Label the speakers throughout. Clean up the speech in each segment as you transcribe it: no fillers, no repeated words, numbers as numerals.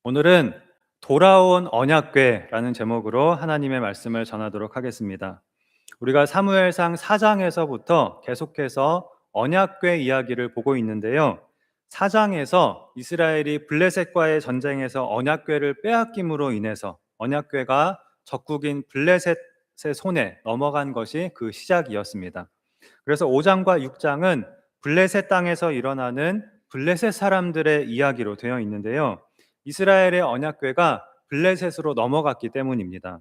Speaker 1: 오늘은 돌아온 언약궤라는 제목으로 하나님의 말씀을 전하도록 하겠습니다. 우리가 사무엘상 4장에서부터 계속해서 언약궤 이야기를 보고 있는데요. 4장에서 이스라엘이 블레셋과의 전쟁에서 언약궤를 빼앗김으로 인해서 언약궤가 적국인 블레셋의 손에 넘어간 것이 그 시작이었습니다. 그래서 5장과 6장은 블레셋 땅에서 일어나는 블레셋 사람들의 이야기로 되어 있는데요. 이스라엘의 언약궤가 블레셋으로 넘어갔기 때문입니다.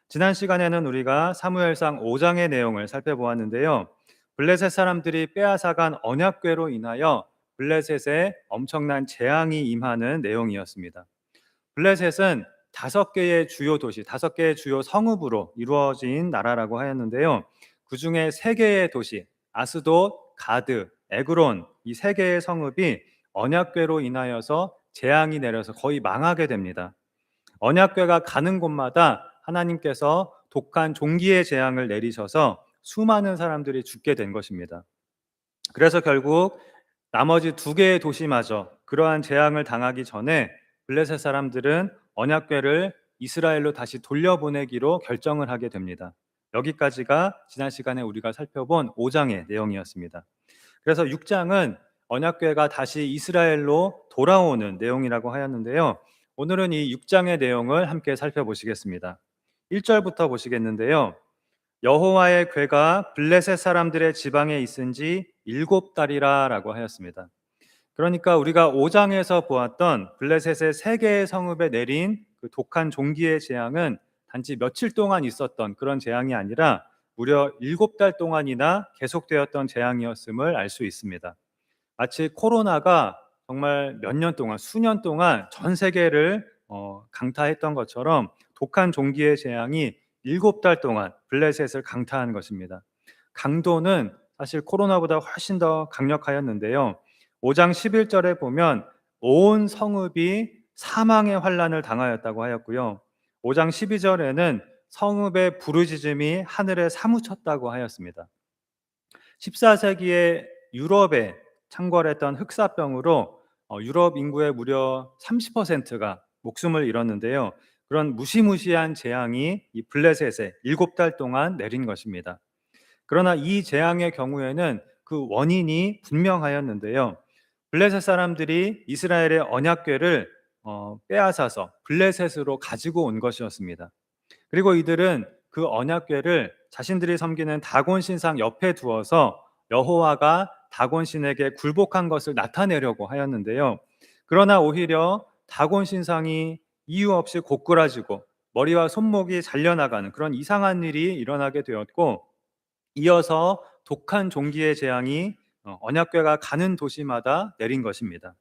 Speaker 1: 지난 시간에는 우리가 사무엘상 5장의 내용을 살펴보았는데요. 블레셋 사람들이 빼앗아간 언약궤로 인하여 블레셋에 엄청난 재앙이 임하는 내용이었습니다. 블레셋은 5개의 주요 도시, 5개의 주요 성읍으로 이루어진 나라라고 하였는데요. 그 중에 3개의 도시, 아스돗, 가드, 에그론, 이 3개의 성읍이 언약궤로 인하여서 재앙이 내려서 거의 망하게 됩니다. 언약궤가 가는 곳마다 하나님께서 독한 종기의 재앙을 내리셔서 수많은 사람들이 죽게 된 것입니다. 그래서 결국 나머지 2개의 도시마저 그러한 재앙을 당하기 전에 블레셋 사람들은 언약궤를 이스라엘로 다시 돌려보내기로 결정을 하게 됩니다. 여기까지가 지난 시간에 우리가 살펴본 5장의 내용이었습니다. 그래서 6장은 언약궤가 다시 이스라엘로 돌아오는 내용이라고 하였는데요. 오늘은 이 6장의 내용을 함께 살펴보시겠습니다. 1절부터 보시겠는데요. 여호와의 궤가 블레셋 사람들의 지방에 있은 지 7달이라 라고 하였습니다. 그러니까 우리가 5장에서 보았던 블레셋의 3개의 성읍에 내린 그 독한 종기의 재앙은 단지 며칠 동안 있었던 그런 재앙이 아니라 무려 7달 동안이나 계속되었던 재앙이었음을 알 수 있습니다. 마치 코로나가 정말 몇 년 동안, 수년 동안 전 세계를 강타했던 것처럼 독한 종기의 재앙이 7달 동안 블레셋을 강타한 것입니다. 강도는 사실 코로나보다 훨씬 더 강력하였는데요. 5장 11절에 보면 온 성읍이 사망의 환란을 당하였다고 하였고요. 5장 12절에는 성읍의 부르짖음이 하늘에 사무쳤다고 하였습니다. 14세기에 유럽에 창궐했던 흑사병으로 유럽 인구의 무려 30%가 목숨을 잃었는데요. 그런 무시무시한 재앙이 이 블레셋에 7달 동안 내린 것입니다. 그러나 이 재앙의 경우에는 그 원인이 분명하였는데요. 블레셋 사람들이 이스라엘의 언약궤를 빼앗아서 블레셋으로 가지고 온 것이었습니다. 그리고 이들은 그 언약궤를 자신들이 섬기는 다곤 신상 옆에 두어서 여호와가 다곤 신에게 굴복한 것을 나타내려고 하였는데요. 그러나 오히려 다곤 신상이 이유 없이 고꾸라지고 머리와 손목이 잘려나가는 그런 이상한 일이 일어나게 되었고, 이어서 독한 종기의 재앙이 언약궤가 가는 도시마다 내린 것입니다.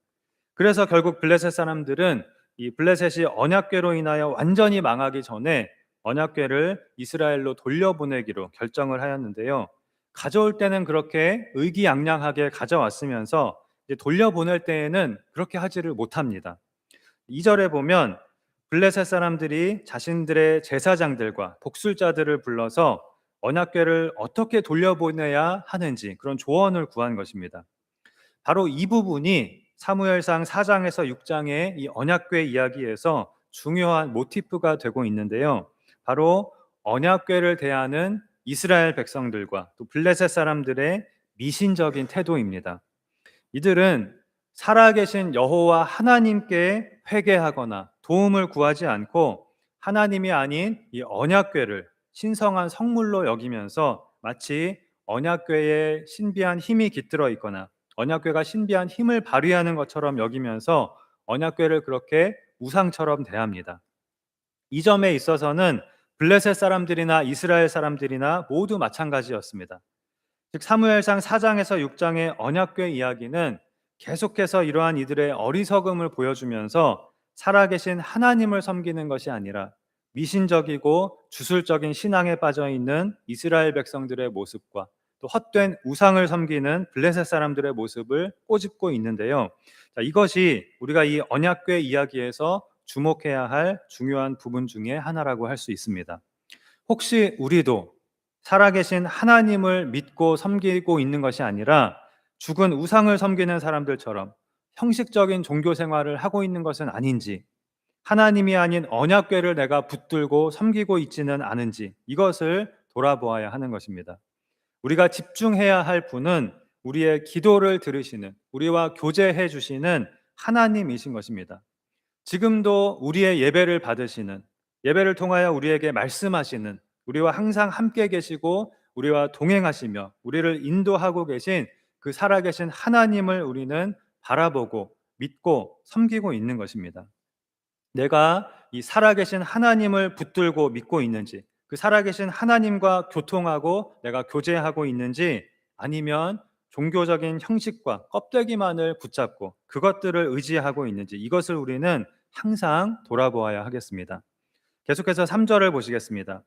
Speaker 1: 그래서 결국 블레셋 사람들은 이 블레셋이 언약궤로 인하여 완전히 망하기 전에 언약궤를 이스라엘로 돌려보내기로 결정을 하였는데요. 가져올 때는 그렇게 의기양양하게 가져왔으면서 이제 돌려보낼 때에는 그렇게 하지를 못합니다. 2절에 보면 블레셋 사람들이 자신들의 제사장들과 복술자들을 불러서 언약궤를 어떻게 돌려보내야 하는지 그런 조언을 구한 것입니다. 바로 이 부분이 사무엘상 4장에서 6장의 이 언약궤 이야기에서 중요한 모티프가 되고 있는데요. 바로 언약궤를 대하는 이스라엘 백성들과 또 블레셋 사람들의 미신적인 태도입니다. 이들은 살아계신 여호와 하나님께 회개하거나 도움을 구하지 않고 하나님이 아닌 이 언약궤를 신성한 성물로 여기면서 마치 언약궤에 신비한 힘이 깃들어 있거나 언약궤가 신비한 힘을 발휘하는 것처럼 여기면서 언약궤를 그렇게 우상처럼 대합니다. 이 점에 있어서는 블레셋 사람들이나 이스라엘 사람들이나 모두 마찬가지였습니다. 즉 사무엘상 4장에서 6장의 언약궤 이야기는 계속해서 이러한 이들의 어리석음을 보여주면서 살아계신 하나님을 섬기는 것이 아니라 미신적이고 주술적인 신앙에 빠져 있는 이스라엘 백성들의 모습과 또 헛된 우상을 섬기는 블레셋 사람들의 모습을 꼬집고 있는데요. 자, 이것이 우리가 이 언약궤 이야기에서 주목해야 할 중요한 부분 중에 하나라고 할 수 있습니다. 혹시 우리도 살아계신 하나님을 믿고 섬기고 있는 것이 아니라 죽은 우상을 섬기는 사람들처럼 형식적인 종교 생활을 하고 있는 것은 아닌지, 하나님이 아닌 언약궤를 내가 붙들고 섬기고 있지는 않은지 이것을 돌아보아야 하는 것입니다. 우리가 집중해야 할 분은 우리의 기도를 들으시는, 우리와 교제해 주시는 하나님이신 것입니다. 지금도 우리의 예배를 받으시는, 예배를 통하여 우리에게 말씀하시는, 우리와 항상 함께 계시고 우리와 동행하시며 우리를 인도하고 계신 그 살아계신 하나님을 우리는 바라보고 믿고 섬기고 있는 것입니다. 내가 이 살아계신 하나님을 붙들고 믿고 있는지, 그 살아계신 하나님과 교통하고 내가 교제하고 있는지, 아니면 종교적인 형식과 껍데기만을 붙잡고 그것들을 의지하고 있는지, 이것을 우리는 항상 돌아보아야 하겠습니다. 계속해서 3절을 보시겠습니다.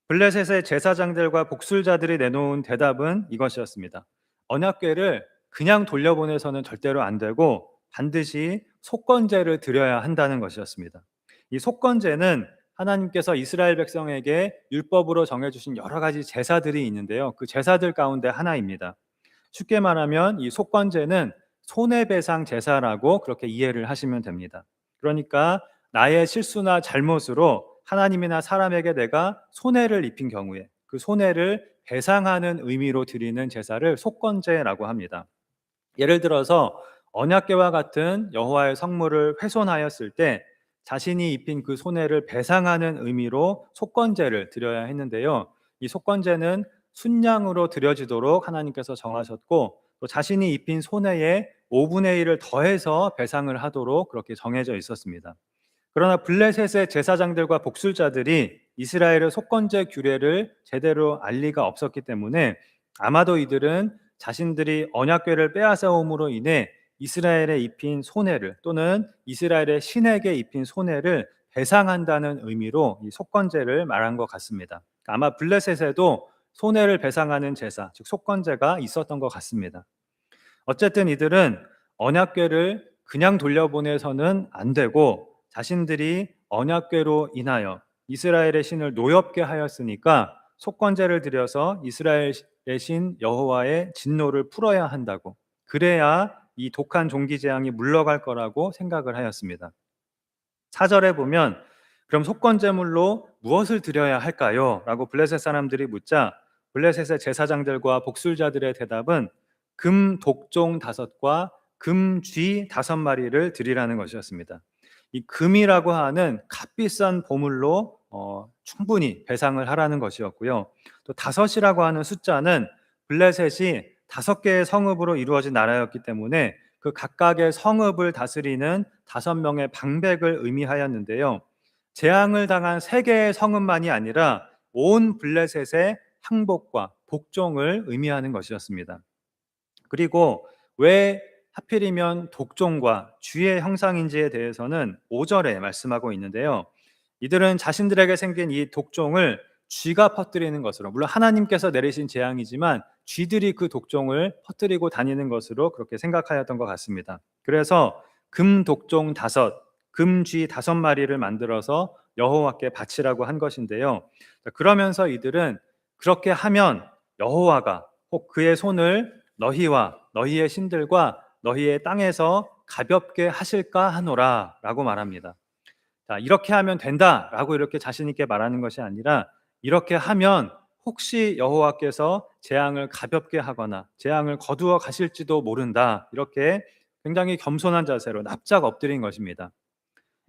Speaker 1: 블레셋의 제사장들과 복술자들이 내놓은 대답은 이것이었습니다. 언약궤를 그냥 돌려보내서는 절대로 안 되고 반드시 속건제를 드려야 한다는 것이었습니다. 이 속건제는 하나님께서 이스라엘 백성에게 율법으로 정해주신 여러 가지 제사들이 있는데요. 그 제사들 가운데 하나입니다. 쉽게 말하면 이 속건제는 손해배상 제사라고 그렇게 이해를 하시면 됩니다. 그러니까 나의 실수나 잘못으로 하나님이나 사람에게 내가 손해를 입힌 경우에 그 손해를 배상하는 의미로 드리는 제사를 속건제라고 합니다. 예를 들어서 언약궤와 같은 여호와의 성물을 훼손하였을 때 자신이 입힌 그 손해를 배상하는 의미로 속건제를 드려야 했는데요. 이 속건제는 순양으로 드려지도록 하나님께서 정하셨고, 또 자신이 입힌 손해의 5분의 1을 더해서 배상을 하도록 그렇게 정해져 있었습니다. 그러나 블레셋의 제사장들과 복술자들이 이스라엘의 속건제 규례를 제대로 알 리가 없었기 때문에 아마도 이들은 자신들이 언약궤를 빼앗아옴으로 인해 이스라엘에 입힌 손해를, 또는 이스라엘의 신에게 입힌 손해를 배상한다는 의미로 이 속건제를 말한 것 같습니다. 아마 블레셋에도 손해를 배상하는 제사, 즉 속건제가 있었던 것 같습니다. 어쨌든 이들은 언약궤를 그냥 돌려보내서는 안 되고 자신들이 언약궤로 인하여 이스라엘의 신을 노엽게 하였으니까 속건제를 드려서 이스라엘의 신 여호와의 진노를 풀어야 한다고, 그래야 이 독한 종기 재앙이 물러갈 거라고 생각을 하였습니다. 4절에 보면 그럼 속건제물로 무엇을 드려야 할까요? 라고 블레셋 사람들이 묻자 블레셋의 제사장들과 복술자들의 대답은 금 독종 5과 금 쥐 5마리를 드리라는 것이었습니다. 이 금이라고 하는 값비싼 보물로 충분히 배상을 하라는 것이었고요. 또 5이라고 하는 숫자는 블레셋이 5개의 성읍으로 이루어진 나라였기 때문에 그 각각의 성읍을 다스리는 5명의 방백을 의미하였는데요. 재앙을 당한 3개의 성읍만이 아니라 온 블레셋의 항복과 복종을 의미하는 것이었습니다. 그리고 왜 하필이면 독종과 쥐의 형상인지에 대해서는 5절에 말씀하고 있는데요. 이들은 자신들에게 생긴 이 독종을 쥐가 퍼뜨리는 것으로, 물론 하나님께서 내리신 재앙이지만 쥐들이 그 독종을 퍼뜨리고 다니는 것으로 그렇게 생각하였던 것 같습니다. 그래서 금 독종 5, 금 쥐 5마리를 만들어서 여호와께 바치라고 한 것인데요. 그러면서 이들은 그렇게 하면 여호와가 혹 그의 손을 너희와 너희의 신들과 너희의 땅에서 가볍게 하실까 하노라 라고 말합니다. 자, 이렇게 하면 된다 라고 이렇게 자신 있게 말하는 것이 아니라, 이렇게 하면 혹시 여호와께서 재앙을 가볍게 하거나 재앙을 거두어 가실지도 모른다, 이렇게 굉장히 겸손한 자세로 납작 엎드린 것입니다.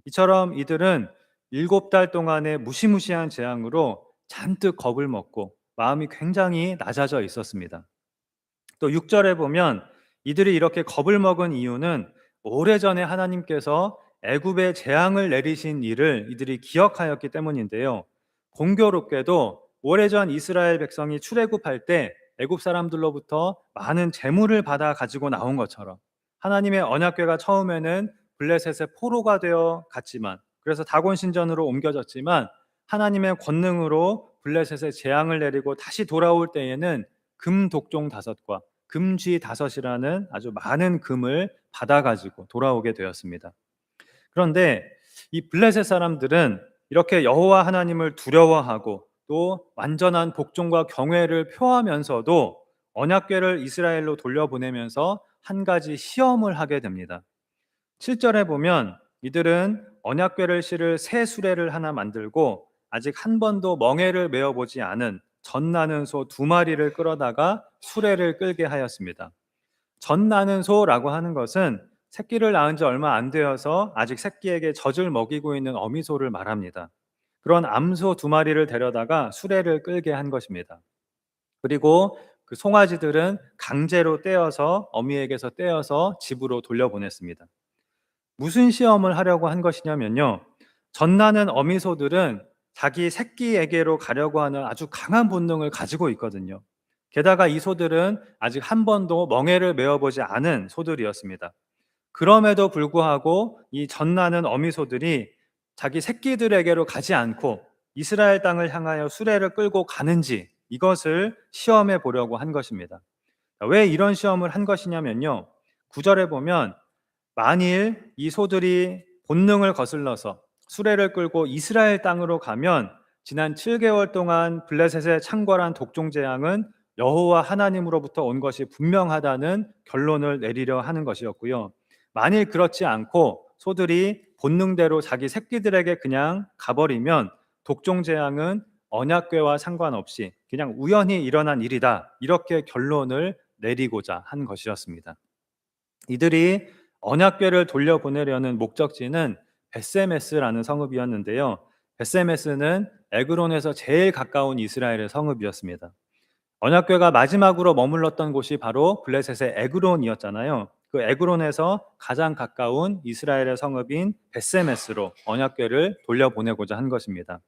Speaker 1: 이처럼 이들은 7달 동안의 무시무시한 재앙으로 잔뜩 겁을 먹고 마음이 굉장히 낮아져 있었습니다. 또 6절에 보면 이들이 이렇게 겁을 먹은 이유는 오래전에 하나님께서 애굽에 재앙을 내리신 일을 이들이 기억하였기 때문인데요. 공교롭게도 오래전 이스라엘 백성이 출애굽할 때 애굽 사람들로부터 많은 재물을 받아 가지고 나온 것처럼 하나님의 언약궤가 처음에는 블레셋의 포로가 되어 갔지만, 그래서 다곤 신전으로 옮겨졌지만 하나님의 권능으로 블레셋에 재앙을 내리고 다시 돌아올 때에는 금 독종 5과 금쥐 5이라는 아주 많은 금을 받아가지고 돌아오게 되었습니다. 그런데 이 블레셋 사람들은 이렇게 여호와 하나님을 두려워하고 또 완전한 복종과 경외를 표하면서도 언약궤를 이스라엘로 돌려보내면서 한 가지 시험을 하게 됩니다. 7절에 보면 이들은 언약궤를 실을 새 수레를 하나 만들고 아직 한 번도 멍에를 메어보지 않은 젖나는 소 두 마리를 끌어다가 수레를 끌게 하였습니다. 젖나는 소라고 하는 것은 새끼를 낳은 지 얼마 안 되어서 아직 새끼에게 젖을 먹이고 있는 어미소를 말합니다. 그런 암소 두 마리를 데려다가 수레를 끌게 한 것입니다. 그리고 그 송아지들은 강제로 떼어서 어미에게서 떼어서 집으로 돌려보냈습니다. 무슨 시험을 하려고 한 것이냐면요. 젖나는 어미소들은 자기 새끼에게로 가려고 하는 아주 강한 본능을 가지고 있거든요. 게다가 이 소들은 아직 한 번도 멍에를 메어보지 않은 소들이었습니다. 그럼에도 불구하고 이 젖나는 어미소들이 자기 새끼들에게로 가지 않고 이스라엘 땅을 향하여 수레를 끌고 가는지 이것을 시험해 보려고 한 것입니다. 왜 이런 시험을 한 것이냐면요. 9절에 보면 만일 이 소들이 본능을 거슬러서 수레를 끌고 이스라엘 땅으로 가면 지난 7개월 동안 블레셋의 창궐한 독종 재앙은 여호와 하나님으로부터 온 것이 분명하다는 결론을 내리려 하는 것이었고요. 만일 그렇지 않고 소들이 본능대로 자기 새끼들에게 그냥 가버리면 독종 재앙은 언약궤와 상관없이 그냥 우연히 일어난 일이다. 이렇게 결론을 내리고자 한 것이었습니다. 이들이 언약궤를 돌려보내려는 목적지는 베세메스라는 성읍이었는데요. 베세메스는 에그론에서 제일 가까운 이스라엘의 성읍이었습니다. 언약궤가 마지막으로 머물렀던 곳이 바로 블레셋의 에그론이었잖아요. 그 에그론에서 가장 가까운 이스라엘의 성읍인 베세메스로 언약궤를 돌려보내고자 한 것입니다.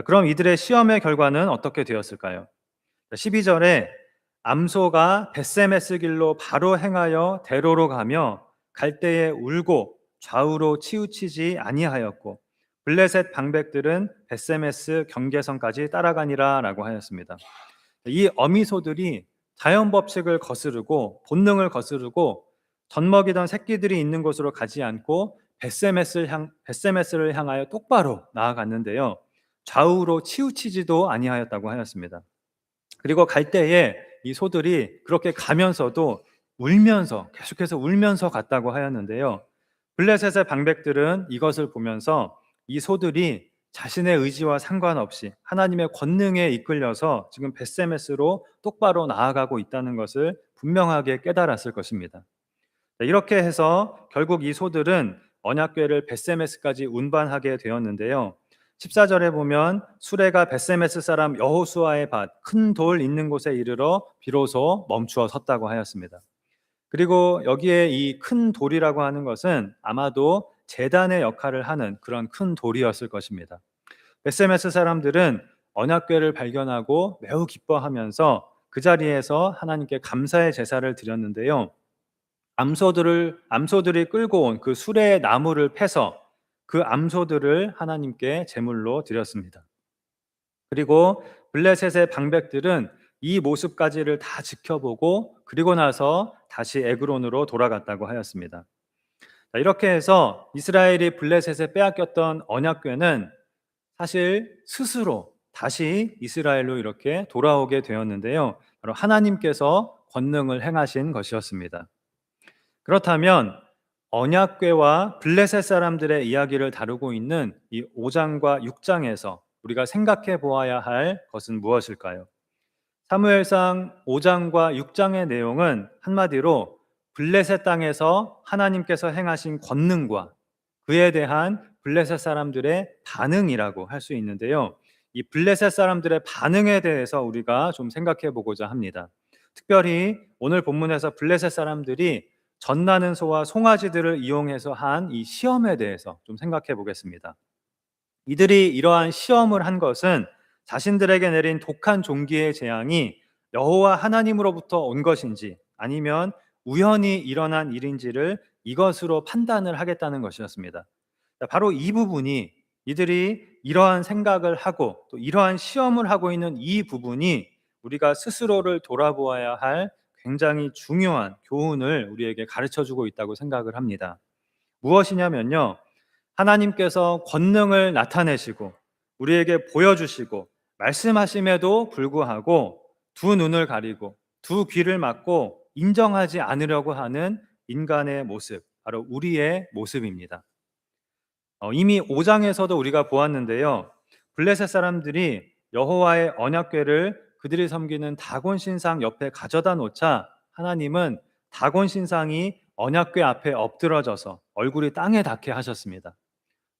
Speaker 1: 그럼 이들의 시험의 결과는 어떻게 되었을까요? 12절에 암소가 벳세메스 길로 바로 행하여 대로로 가며 갈 때에 울고 좌우로 치우치지 아니하였고 블레셋 방백들은 벳세메스 경계선까지 따라가니라라고 하였습니다. 이 어미소들이 자연 법칙을 거스르고 본능을 거스르고 젖먹이던 새끼들이 있는 곳으로 가지 않고 벳세메스를 향하여 똑바로 나아갔는데요. 좌우로 치우치지도 아니하였다고 하였습니다. 그리고 갈 때에 이 소들이 그렇게 가면서도 울면서 계속해서 울면서 갔다고 하였는데요. 블레셋의 방백들은 이것을 보면서 이 소들이 자신의 의지와 상관없이 하나님의 권능에 이끌려서 지금 벳세메스로 똑바로 나아가고 있다는 것을 분명하게 깨달았을 것입니다. 이렇게 해서 결국 이 소들은 언약궤를 벳세메스까지 운반하게 되었는데요. 14절에 보면 수레가 벳세메스 사람 여호수아의 밭 큰 돌 있는 곳에 이르러 비로소 멈추어 섰다고 하였습니다. 그리고 여기에 이 큰 돌이라고 하는 것은 아마도 제단의 역할을 하는 그런 큰 돌이었을 것입니다. 벳세메스 사람들은 언약궤를 발견하고 매우 기뻐하면서 그 자리에서 하나님께 감사의 제사를 드렸는데요. 암소들이 끌고 온 그 수레의 나무를 패서 그 암소들을 하나님께 제물로 드렸습니다. 그리고 블레셋의 방백들은 이 모습까지를 다 지켜보고 그리고 나서 다시 에그론으로 돌아갔다고 하였습니다. 이렇게 해서 이스라엘이 블레셋에 빼앗겼던 언약궤는 사실 스스로 다시 이스라엘로 이렇게 돌아오게 되었는데요. 바로 하나님께서 권능을 행하신 것이었습니다. 그렇다면 언약궤와 블레셋 사람들의 이야기를 다루고 있는 이 5장과 6장에서 우리가 생각해 보아야 할 것은 무엇일까요? 사무엘상 5장과 6장의 내용은 한마디로 블레셋 땅에서 하나님께서 행하신 권능과 그에 대한 블레셋 사람들의 반응이라고 할 수 있는데요. 이 블레셋 사람들의 반응에 대해서 우리가 좀 생각해 보고자 합니다. 특별히 오늘 본문에서 블레셋 사람들이 젖나는 소와 송아지들을 이용해서 한 이 시험에 대해서 좀 생각해 보겠습니다. 이들이 이러한 시험을 한 것은 자신들에게 내린 독한 종기의 재앙이 여호와 하나님으로부터 온 것인지 아니면 우연히 일어난 일인지를 이것으로 판단을 하겠다는 것이었습니다. 바로 이 부분이 이들이 이러한 생각을 하고 또 이러한 시험을 하고 있는 이 부분이 우리가 스스로를 돌아보아야 할 굉장히 중요한 교훈을 우리에게 가르쳐주고 있다고 생각을 합니다. 무엇이냐면요. 하나님께서 권능을 나타내시고 우리에게 보여주시고 말씀하심에도 불구하고 두 눈을 가리고 두 귀를 막고 인정하지 않으려고 하는 인간의 모습, 바로 우리의 모습입니다. 이미 5장에서도 우리가 보았는데요. 블레셋 사람들이 여호와의 언약궤를 그들이 섬기는 다곤 신상 옆에 가져다 놓자 하나님은 다곤 신상이 언약궤 앞에 엎드러져서 얼굴이 땅에 닿게 하셨습니다.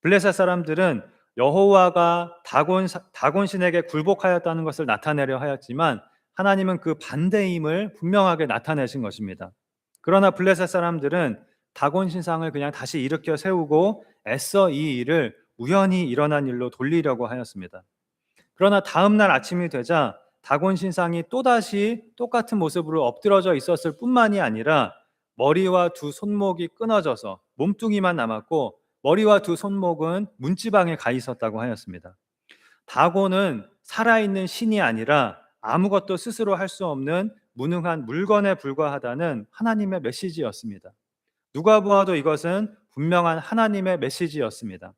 Speaker 1: 블레셋 사람들은 여호와가 다곤 신에게 굴복하였다는 것을 나타내려 하였지만 하나님은 그 반대임을 분명하게 나타내신 것입니다. 그러나 블레셋 사람들은 다곤 신상을 그냥 다시 일으켜 세우고 애써 이 일을 우연히 일어난 일로 돌리려고 하였습니다. 그러나 다음 날 아침이 되자 다곤 신상이 또다시 똑같은 모습으로 엎드러져 있었을 뿐만이 아니라 머리와 두 손목이 끊어져서 몸뚱이만 남았고 머리와 두 손목은 문지방에 가 있었다고 하였습니다. 다곤은 살아있는 신이 아니라 아무것도 스스로 할 수 없는 무능한 물건에 불과하다는 하나님의 메시지였습니다. 누가 보아도 이것은 분명한 하나님의 메시지였습니다.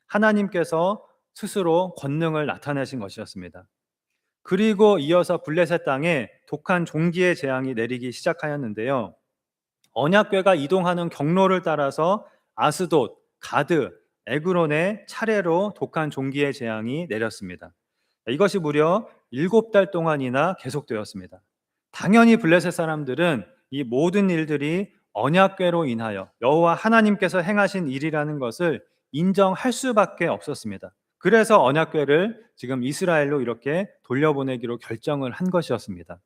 Speaker 1: 하나님께서 스스로 권능을 나타내신 것이었습니다. 그리고 이어서 블레셋 땅에 독한 종기의 재앙이 내리기 시작하였는데요. 언약궤가 이동하는 경로를 따라서 아스돗, 가드, 에그론에 차례로 독한 종기의 재앙이 내렸습니다. 이것이 무려 7달 동안이나 계속되었습니다. 당연히 블레셋 사람들은 이 모든 일들이 언약궤로 인하여 여호와 하나님께서 행하신 일이라는 것을 인정할 수밖에 없었습니다. 그래서 언약궤를 지금 이스라엘로 이렇게 돌려보내기로 결정을 한 것이었습니다.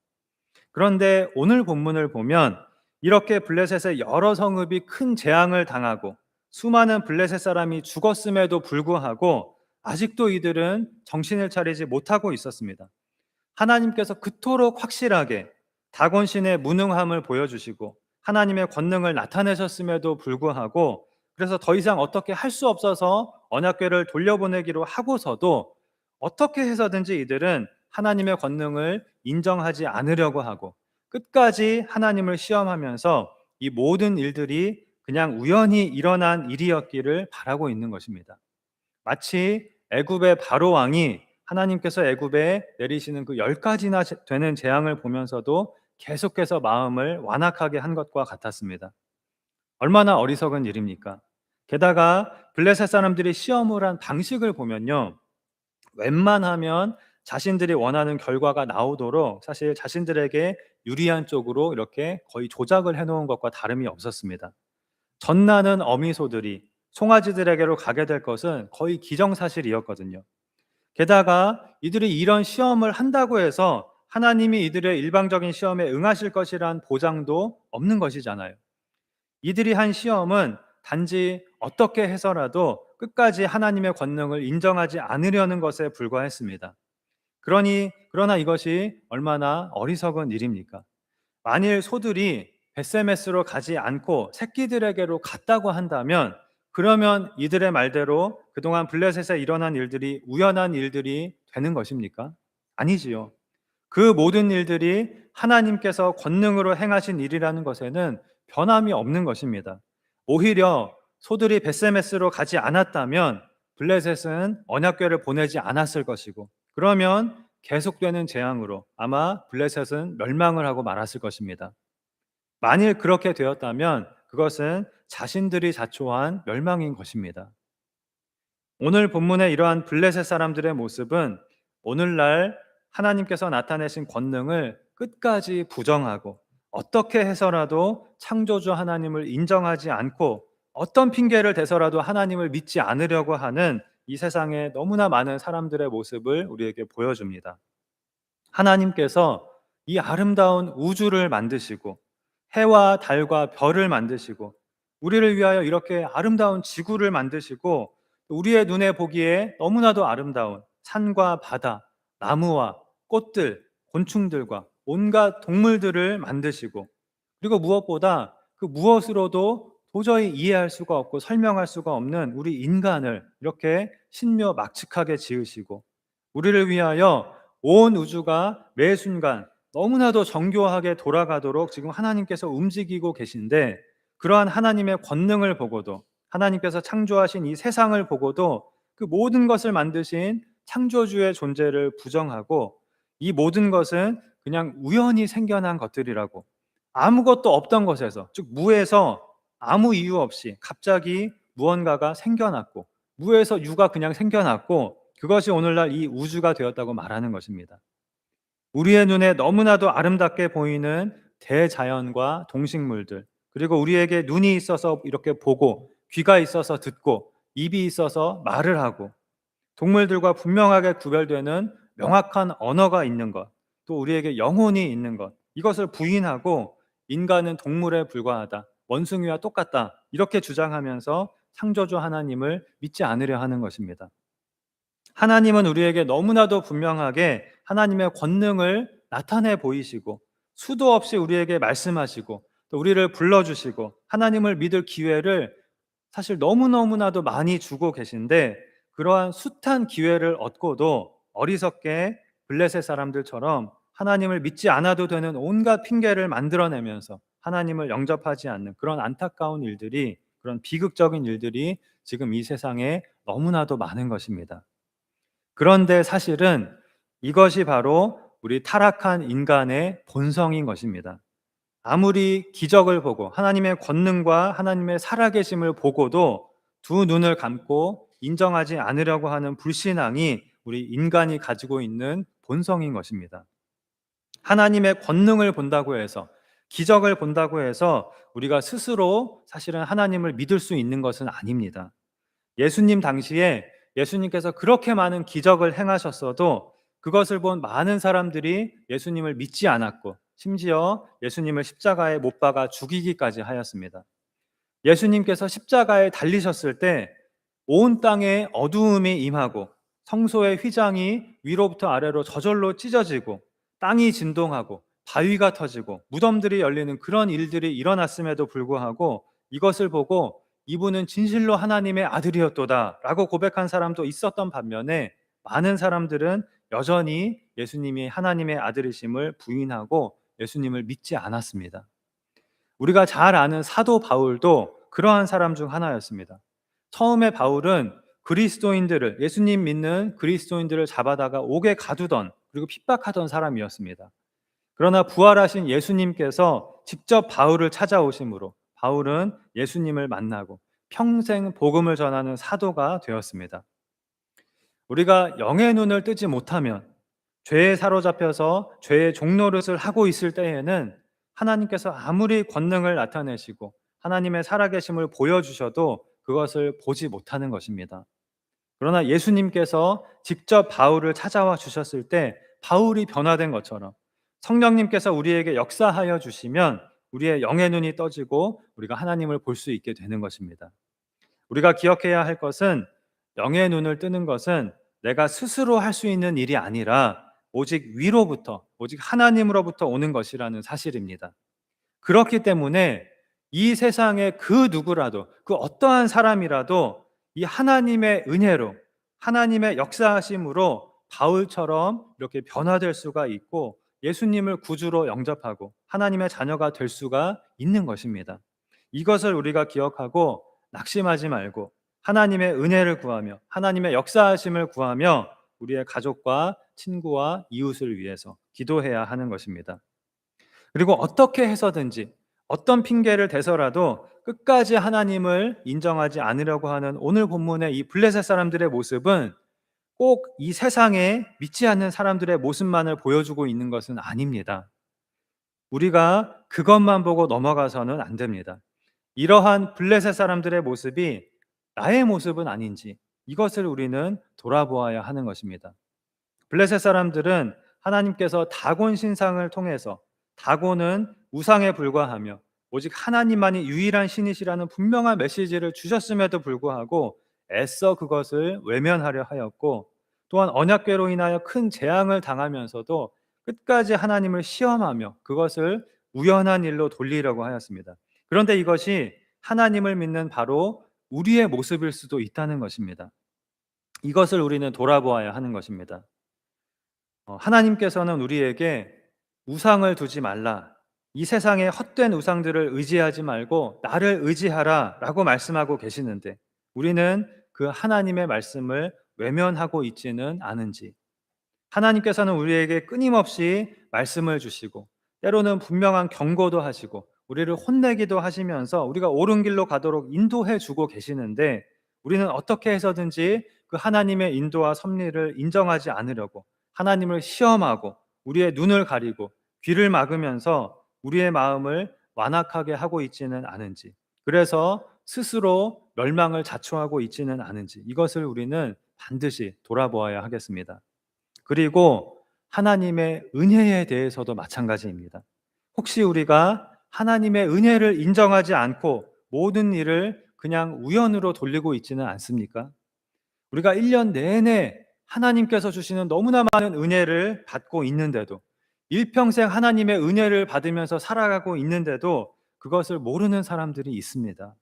Speaker 1: 그런데 오늘 본문을 보면 이렇게 블레셋의 여러 성읍이 큰 재앙을 당하고 수많은 블레셋 사람이 죽었음에도 불구하고 아직도 이들은 정신을 차리지 못하고 있었습니다. 하나님께서 그토록 확실하게 다곤신의 무능함을 보여주시고 하나님의 권능을 나타내셨음에도 불구하고 그래서 더 이상 어떻게 할 수 없어서 언약궤를 돌려보내기로 하고서도 어떻게 해서든지 이들은 하나님의 권능을 인정하지 않으려고 하고 끝까지 하나님을 시험하면서 이 모든 일들이 그냥 우연히 일어난 일이었기를 바라고 있는 것입니다. 마치 애굽의 바로 왕이 하나님께서 애굽에 내리시는 그 10가지나 되는 재앙을 보면서도 계속해서 마음을 완악하게 한 것과 같았습니다. 얼마나 어리석은 일입니까? 게다가 블레셋 사람들이 시험을 한 방식을 보면요. 웬만하면 자신들이 원하는 결과가 나오도록 사실 자신들에게 유리한 쪽으로 이렇게 거의 조작을 해놓은 것과 다름이 없었습니다. 전나는 어미소들이 송아지들에게로 가게 될 것은 거의 기정사실이었거든요. 게다가 이들이 이런 시험을 한다고 해서 하나님이 이들의 일방적인 시험에 응하실 것이란 보장도 없는 것이잖아요. 이들이 한 시험은 단지 어떻게 해서라도 끝까지 하나님의 권능을 인정하지 않으려는 것에 불과했습니다. 그러나 이것이 얼마나 어리석은 일입니까? 만일 소들이 베세메스로 가지 않고 새끼들에게로 갔다고 한다면 그러면 이들의 말대로 그동안 블레셋에 일어난 일들이 우연한 일들이 되는 것입니까? 아니지요. 그 모든 일들이 하나님께서 권능으로 행하신 일이라는 것에는 변함이 없는 것입니다. 오히려 소들이 베세메스로 가지 않았다면 블레셋은 언약궤를 보내지 않았을 것이고 그러면 계속되는 재앙으로 아마 블레셋은 멸망을 하고 말았을 것입니다. 만일 그렇게 되었다면 그것은 자신들이 자초한 멸망인 것입니다. 오늘 본문의 이러한 블레셋 사람들의 모습은 오늘날 하나님께서 나타내신 권능을 끝까지 부정하고 어떻게 해서라도 창조주 하나님을 인정하지 않고 어떤 핑계를 대서라도 하나님을 믿지 않으려고 하는 이 세상에 너무나 많은 사람들의 모습을 우리에게 보여줍니다. 하나님께서 이 아름다운 우주를 만드시고 해와 달과 별을 만드시고 우리를 위하여 이렇게 아름다운 지구를 만드시고 우리의 눈에 보기에 너무나도 아름다운 산과 바다, 나무와 꽃들, 곤충들과 온갖 동물들을 만드시고 그리고 무엇보다 그 무엇으로도 도저히 이해할 수가 없고 설명할 수가 없는 우리 인간을 이렇게 신묘막측하게 지으시고 우리를 위하여 온 우주가 매 순간 너무나도 정교하게 돌아가도록 지금 하나님께서 움직이고 계신데 그러한 하나님의 권능을 보고도 하나님께서 창조하신 이 세상을 보고도 그 모든 것을 만드신 창조주의 존재를 부정하고 이 모든 것은 그냥 우연히 생겨난 것들이라고 아무것도 없던 것에서 즉 무에서 아무 이유 없이 갑자기 무언가가 생겨났고 무에서 유가 그냥 생겨났고 그것이 오늘날 이 우주가 되었다고 말하는 것입니다. 우리의 눈에 너무나도 아름답게 보이는 대자연과 동식물들, 그리고 우리에게 눈이 있어서 이렇게 보고 귀가 있어서 듣고 입이 있어서 말을 하고 동물들과 분명하게 구별되는 명확한 언어가 있는 것, 또 우리에게 영혼이 있는 것, 이것을 부인하고 인간은 동물에 불과하다, 원숭이와 똑같다, 이렇게 주장하면서 창조주 하나님을 믿지 않으려 하는 것입니다. 하나님은 우리에게 너무나도 분명하게 하나님의 권능을 나타내 보이시고 수도 없이 우리에게 말씀하시고 또 우리를 불러주시고 하나님을 믿을 기회를 사실 너무너무나도 많이 주고 계신데, 그러한 숱한 기회를 얻고도 어리석게 블레셋 사람들처럼 하나님을 믿지 않아도 되는 온갖 핑계를 만들어내면서 하나님을 영접하지 않는 그런 안타까운 일들이, 그런 비극적인 일들이 지금 이 세상에 너무나도 많은 것입니다. 그런데 사실은 이것이 바로 우리 타락한 인간의 본성인 것입니다. 아무리 기적을 보고 하나님의 권능과 하나님의 살아계심을 보고도 두 눈을 감고 인정하지 않으려고 하는 불신앙이 우리 인간이 가지고 있는 본성인 것입니다. 하나님의 권능을 본다고 해서, 기적을 본다고 해서 우리가 스스로 사실은 하나님을 믿을 수 있는 것은 아닙니다. 예수님 당시에 예수님께서 그렇게 많은 기적을 행하셨어도 그것을 본 많은 사람들이 예수님을 믿지 않았고 심지어 예수님을 십자가에 못 박아 죽이기까지 하였습니다. 예수님께서 십자가에 달리셨을 때 온 땅에 어두움이 임하고 성소의 휘장이 위로부터 아래로 저절로 찢어지고 땅이 진동하고 바위가 터지고 무덤들이 열리는 그런 일들이 일어났음에도 불구하고 이것을 보고 이분은 진실로 하나님의 아들이었도다 라고 고백한 사람도 있었던 반면에, 많은 사람들은 여전히 예수님이 하나님의 아들이심을 부인하고 예수님을 믿지 않았습니다. 우리가 잘 아는 사도 바울도 그러한 사람 중 하나였습니다. 처음에 바울은 그리스도인들을, 예수님 믿는 그리스도인들을 잡아다가 옥에 가두던, 그리고 핍박하던 사람이었습니다. 그러나 부활하신 예수님께서 직접 바울을 찾아오심으로 바울은 예수님을 만나고 평생 복음을 전하는 사도가 되었습니다. 우리가 영의 눈을 뜨지 못하면, 죄에 사로잡혀서 죄의 종노릇을 하고 있을 때에는 하나님께서 아무리 권능을 나타내시고 하나님의 살아계심을 보여주셔도 그것을 보지 못하는 것입니다. 그러나 예수님께서 직접 바울을 찾아와 주셨을 때 바울이 변화된 것처럼 성령님께서 우리에게 역사하여 주시면 우리의 영의 눈이 떠지고 우리가 하나님을 볼 수 있게 되는 것입니다. 우리가 기억해야 할 것은, 영의 눈을 뜨는 것은 내가 스스로 할 수 있는 일이 아니라 오직 위로부터, 오직 하나님으로부터 오는 것이라는 사실입니다. 그렇기 때문에 이 세상의 그 누구라도, 그 어떠한 사람이라도 이 하나님의 은혜로, 하나님의 역사하심으로 바울처럼 이렇게 변화될 수가 있고 예수님을 구주로 영접하고 하나님의 자녀가 될 수가 있는 것입니다. 이것을 우리가 기억하고 낙심하지 말고 하나님의 은혜를 구하며 하나님의 역사하심을 구하며 우리의 가족과 친구와 이웃을 위해서 기도해야 하는 것입니다. 그리고 어떻게 해서든지 어떤 핑계를 대서라도 끝까지 하나님을 인정하지 않으려고 하는 오늘 본문의 이 블레셋 사람들의 모습은 꼭 이 세상에 믿지 않는 사람들의 모습만을 보여주고 있는 것은 아닙니다. 우리가 그것만 보고 넘어가서는 안 됩니다. 이러한 블레셋 사람들의 모습이 나의 모습은 아닌지, 이것을 우리는 돌아보아야 하는 것입니다. 블레셋 사람들은 하나님께서 다곤 신상을 통해서, 다곤은 우상에 불과하며 오직 하나님만이 유일한 신이시라는 분명한 메시지를 주셨음에도 불구하고 애써 그것을 외면하려 하였고, 또한 언약궤로 인하여 큰 재앙을 당하면서도 끝까지 하나님을 시험하며 그것을 우연한 일로 돌리려고 하였습니다. 그런데 이것이 하나님을 믿는 바로 우리의 모습일 수도 있다는 것입니다. 이것을 우리는 돌아보아야 하는 것입니다. 하나님께서는 우리에게 우상을 두지 말라, 이 세상의 헛된 우상들을 의지하지 말고 나를 의지하라 라고 말씀하고 계시는데 우리는 그 하나님의 말씀을 외면하고 있지는 않은지, 하나님께서는 우리에게 끊임없이 말씀을 주시고 때로는 분명한 경고도 하시고 우리를 혼내기도 하시면서 우리가 옳은 길로 가도록 인도해 주고 계시는데 우리는 어떻게 해서든지 그 하나님의 인도와 섭리를 인정하지 않으려고 하나님을 시험하고 우리의 눈을 가리고 귀를 막으면서 우리의 마음을 완악하게 하고 있지는 않은지, 그래서 스스로 멸망을 자초하고 있지는 않은지, 이것을 우리는 반드시 돌아보아야 하겠습니다. 그리고 하나님의 은혜에 대해서도 마찬가지입니다. 혹시 우리가 하나님의 은혜를 인정하지 않고 모든 일을 그냥 우연으로 돌리고 있지는 않습니까? 우리가 1년 내내 하나님께서 주시는 너무나 많은 은혜를 받고 있는데도, 일평생 하나님의 은혜를 받으면서 살아가고 있는데도 그것을 모르는 사람들이 있습니다.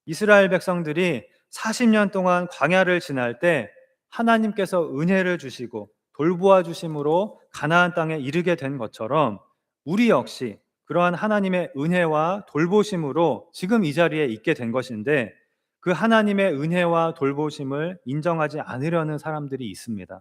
Speaker 1: 이스라엘 백성들이 40년 동안 광야를 지날 때 하나님께서 은혜를 주시고 돌보아 주심으로 가나안 땅에 이르게 된 것처럼, 우리 역시 그러한 하나님의 은혜와 돌보심으로 지금 이 자리에 있게 된 것인데, 그 하나님의 은혜와 돌보심을 인정하지 않으려는 사람들이 있습니다.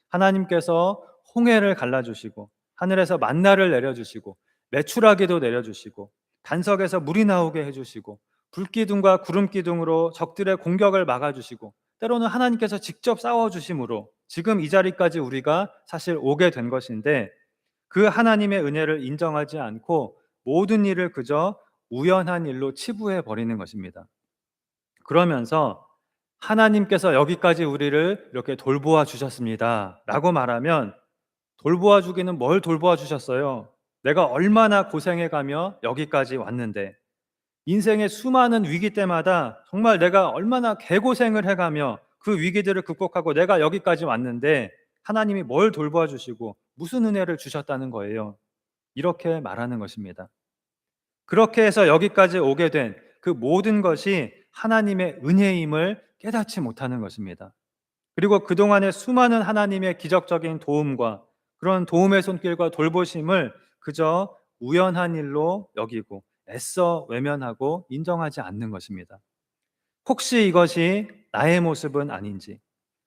Speaker 1: 하나님께서 홍해를 갈라주시고 하늘에서 만나를 내려주시고 메추라기도 내려주시고 반석에서 물이 나오게 해주시고 불기둥과 구름기둥으로 적들의 공격을 막아주시고 때로는 하나님께서 직접 싸워주심으로 지금 이 자리까지 우리가 사실 오게 된 것인데, 그 하나님의 은혜를 인정하지 않고 모든 일을 그저 우연한 일로 치부해 버리는 것입니다. 그러면서 하나님께서 여기까지 우리를 이렇게 돌보아 주셨습니다 라고 말하면, 돌보아 주기는 뭘 돌보아 주셨어요? 내가 얼마나 고생해 가며 여기까지 왔는데, 인생의 수많은 위기 때마다 정말 내가 얼마나 개고생을 해가며 그 위기들을 극복하고 내가 여기까지 왔는데 하나님이 뭘 돌보아 주시고 무슨 은혜를 주셨다는 거예요. 이렇게 말하는 것입니다. 그렇게 해서 여기까지 오게 된 그 모든 것이 하나님의 은혜임을 깨닫지 못하는 것입니다. 그리고 그동안의 수많은 하나님의 기적적인 도움과 그런 도움의 손길과 돌보심을 그저 우연한 일로 여기고 애써 외면하고 인정하지 않는 것입니다. 혹시 이것이 나의 모습은 아닌지,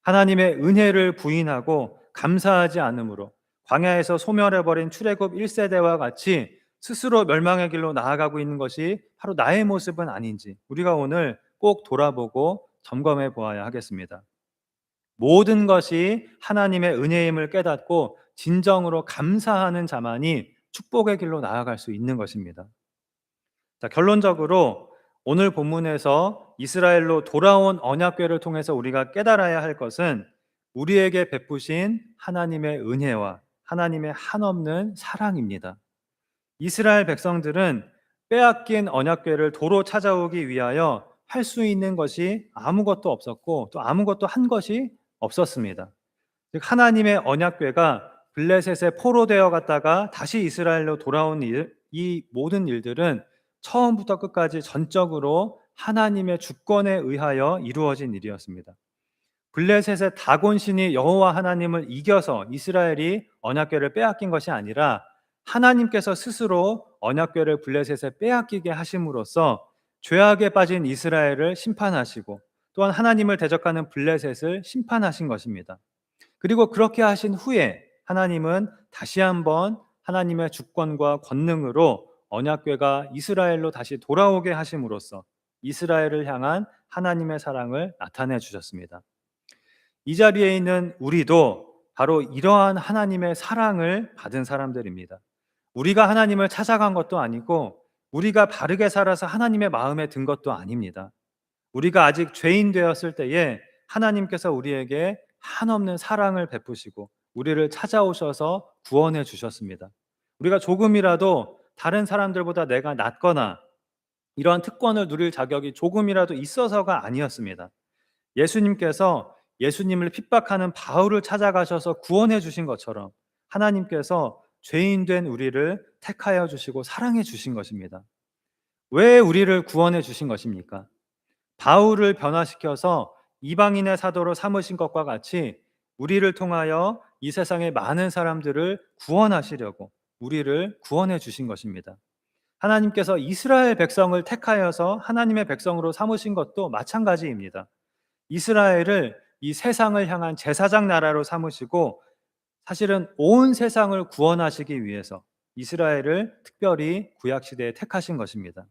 Speaker 1: 하나님의 은혜를 부인하고 감사하지 않으므로 광야에서 소멸해버린 출애굽 1세대와 같이 스스로 멸망의 길로 나아가고 있는 것이 바로 나의 모습은 아닌지, 우리가 오늘 꼭 돌아보고 점검해 보아야 하겠습니다. 모든 것이 하나님의 은혜임을 깨닫고 진정으로 감사하는 자만이 축복의 길로 나아갈 수 있는 것입니다. 자, 결론적으로 오늘 본문에서 이스라엘로 돌아온 언약궤를 통해서 우리가 깨달아야 할 것은 우리에게 베푸신 하나님의 은혜와 하나님의 한없는 사랑입니다. 이스라엘 백성들은 빼앗긴 언약궤를 도로 찾아오기 위하여 할 수 있는 것이 아무것도 없었고 또 아무것도 한 것이 없었습니다. 즉 하나님의 언약궤가 블레셋에 포로되어 갔다가 다시 이스라엘로 돌아온 일, 이 모든 일들은 처음부터 끝까지 전적으로 하나님의 주권에 의하여 이루어진 일이었습니다. 블레셋의 다곤신이 여호와 하나님을 이겨서 이스라엘이 언약궤를 빼앗긴 것이 아니라 하나님께서 스스로 언약궤를 블레셋에 빼앗기게 하심으로써 죄악에 빠진 이스라엘을 심판하시고 또한 하나님을 대적하는 블레셋을 심판하신 것입니다. 그리고 그렇게 하신 후에 하나님은 다시 한번 하나님의 주권과 권능으로 언약궤가 이스라엘로 다시 돌아오게 하심으로써 이스라엘을 향한 하나님의 사랑을 나타내 주셨습니다. 이 자리에 있는 우리도 바로 이러한 하나님의 사랑을 받은 사람들입니다. 우리가 하나님을 찾아간 것도 아니고 우리가 바르게 살아서 하나님의 마음에 든 것도 아닙니다. 우리가 아직 죄인 되었을 때에 하나님께서 우리에게 한없는 사랑을 베푸시고 우리를 찾아오셔서 구원해 주셨습니다. 우리가 조금이라도 다른 사람들보다 내가 낫거나 이러한 특권을 누릴 자격이 조금이라도 있어서가 아니었습니다. 예수님께서 예수님을 핍박하는 바울을 찾아가셔서 구원해 주신 것처럼 하나님께서 죄인 된 우리를 택하여 주시고 사랑해 주신 것입니다. 왜 우리를 구원해 주신 것입니까? 바울을 변화시켜서 이방인의 사도로 삼으신 것과 같이 우리를 통하여 이 세상의 많은 사람들을 구원하시려고 우리를 구원해 주신 것입니다. 하나님께서 이스라엘 백성을 택하여서 하나님의 백성으로 삼으신 것도 마찬가지입니다. 이스라엘을 이 세상을 향한 제사장 나라로 삼으시고 사실은 온 세상을 구원하시기 위해서 이스라엘을 특별히 구약시대에 택하신 것입니다.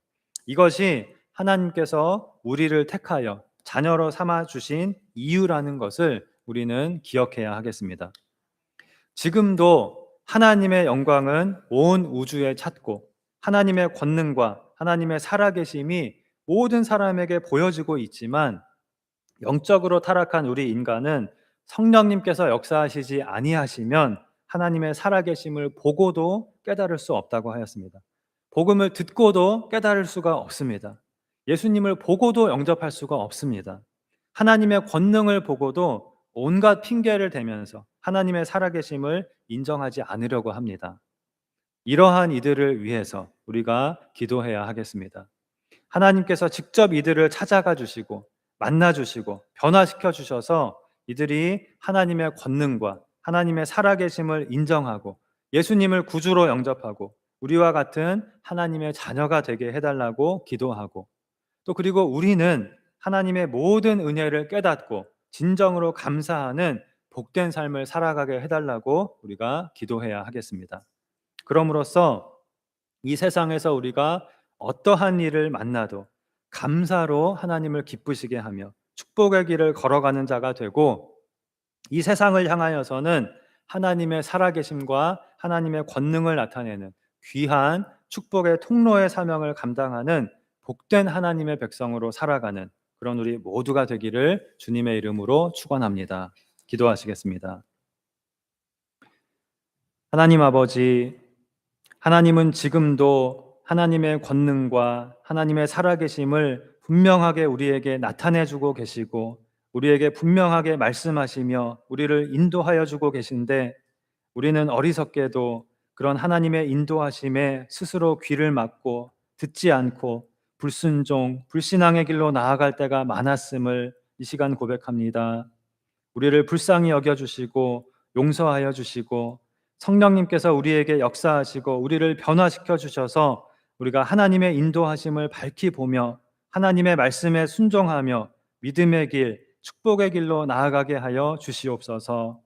Speaker 1: 이것이 하나님께서 우리를 택하여 자녀로 삼아 주신 이유라는 것을 우리는 기억해야 하겠습니다. 지금도 하나님의 영광은 온 우주에 찾고 하나님의 권능과 하나님의 살아계심이 모든 사람에게 보여지고 있지만 영적으로 타락한 우리 인간은 성령님께서 역사하시지 아니하시면 하나님의 살아계심을 보고도 깨달을 수 없다고 하였습니다. 복음을 듣고도 깨달을 수가 없습니다. 예수님을 보고도 영접할 수가 없습니다. 하나님의 권능을 보고도 온갖 핑계를 대면서 하나님의 살아계심을 인정하지 않으려고 합니다. 이러한 이들을 위해서 우리가 기도해야 하겠습니다. 하나님께서 직접 이들을 찾아가 주시고 만나 주시고 변화시켜 주셔서 이들이 하나님의 권능과 하나님의 살아계심을 인정하고 예수님을 구주로 영접하고 우리와 같은 하나님의 자녀가 되게 해달라고 기도하고, 또 그리고 우리는 하나님의 모든 은혜를 깨닫고 진정으로 감사하는 복된 삶을 살아가게 해달라고 우리가 기도해야 하겠습니다. 그럼으로써 이 세상에서 우리가 어떠한 일을 만나도 감사로 하나님을 기쁘시게 하며 축복의 길을 걸어가는 자가 되고, 이 세상을 향하여서는 하나님의 살아계심과 하나님의 권능을 나타내는 귀한 축복의 통로의 사명을 감당하는 복된 하나님의 백성으로 살아가는 그런 우리 모두가 되기를 주님의 이름으로 축원합니다. 기도하시겠습니다. 하나님 아버지, 하나님은 지금도 하나님의 권능과 하나님의 살아계심을 분명하게 우리에게 나타내 주고 계시고 우리에게 분명하게 말씀하시며 우리를 인도하여 주고 계신데, 우리는 어리석게도 그런 하나님의 인도하심에 스스로 귀를 막고 듣지 않고 불순종, 불신앙의 길로 나아갈 때가 많았음을 이 시간 고백합니다. 우리를 불쌍히 여겨주시고 용서하여 주시고 성령님께서 우리에게 역사하시고 우리를 변화시켜 주셔서 우리가 하나님의 인도하심을 밝히 보며 하나님의 말씀에 순종하며 믿음의 길, 축복의 길로 나아가게 하여 주시옵소서.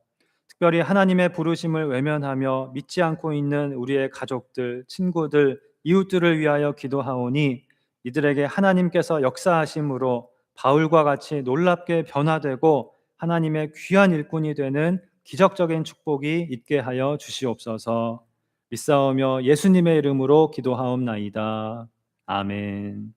Speaker 1: 특별히 하나님의 부르심을 외면하며 믿지 않고 있는 우리의 가족들, 친구들, 이웃들을 위하여 기도하오니 이들에게 하나님께서 역사하심으로 바울과 같이 놀랍게 변화되고 하나님의 귀한 일꾼이 되는 기적적인 축복이 있게 하여 주시옵소서. 믿사오며 예수님의 이름으로 기도하옵나이다. 아멘.